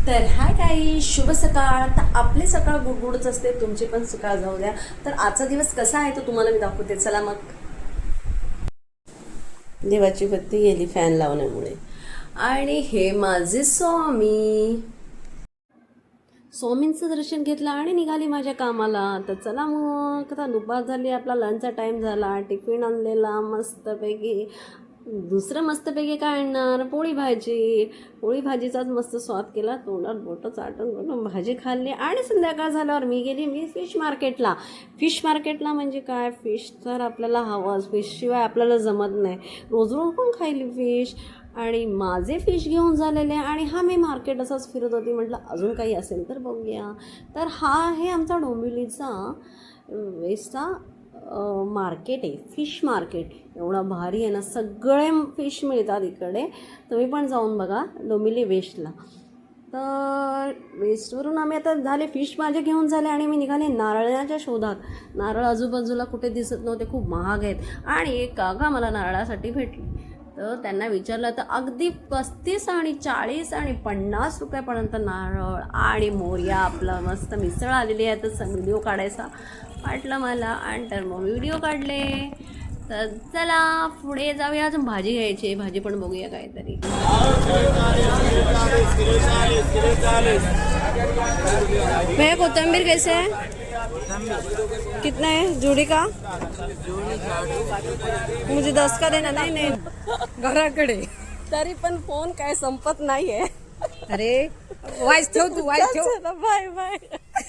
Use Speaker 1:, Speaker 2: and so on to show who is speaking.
Speaker 1: तर हाय काही शुभ सकाळ. तर आपली सकाळ गुडगुडच असते, तुमची पण सकाळ जाऊ द्या. तर आजचा दिवस कसा आहे तो तुम्हाला मी दाखवते. चला मग. देवाची बत्ती गेली फॅन लावण्यामुळे. आणि हे माझे स्वामींचं दर्शन घेतलं आणि निघाली माझ्या कामाला. तर चला मग, आता दुपार झाली, आपला लंचचा टाईम झाला. टिफिन आणलेला मस्तपैकी. दुसरं मस्तपैकी काय आणणार, पोळी भाजीचाच मस्त स्वाद केला. तोंडात बोटं चाटून भाजी खाल्ली. आणि संध्याकाळ झाल्यावर मी फिश मार्केटला म्हणजे काय, फिश तर आपल्याला हवंच. फिशशिवाय आपल्याला जमत नाही. रोज रोज कोण खायली फिश. आणि माझे फिश घेऊन झालेले. आणि मी मार्केट असंच फिरत होती, म्हटलं अजून काही असेल तर बघूया. तर हा आहे आमचा डोंबिवलीचा वेस्टचा मार्केट आहे, फिश मार्केट. एवढा भारी आहे ना, सगळे फिश मिळतात इकडे. तुम्ही पण जाऊन बघा डोंबिवली वेस्टला. तर वेस्टवरून आम्ही आता झाले, फिश माझे घेऊन झाले. आणि मी निघाले नारळाच्या शोधात. नारळ आजूबाजूला कुठे दिसत नव्हते, खूप महाग आहेत. आणि एक काका मला नारळासाठी भेटली. तर त्यांना विचारलं तर अगदी 35 आणि 40 आणि 50 रुपयापर्यंत नारळ आणि मोर्या आपलं मस्त मिसळ आलेली आहे. तर व्हिडिओ काढायचा वाटलं मला, आणि तर मग व्हिडिओ काढले. तर चला पुढे जाऊया. अजून भाजी घ्यायची, भाजी पण बघूया काहीतरी. भैया कोथिंबीर कैसे है, कितना है जोड़ी का? मुझे 10 का देना. नाही घराकडे तरी पण फोन काय संपत नाहीये.
Speaker 2: अरे वाईस ठेव, तू वाईस ठेव.
Speaker 1: Bye bye.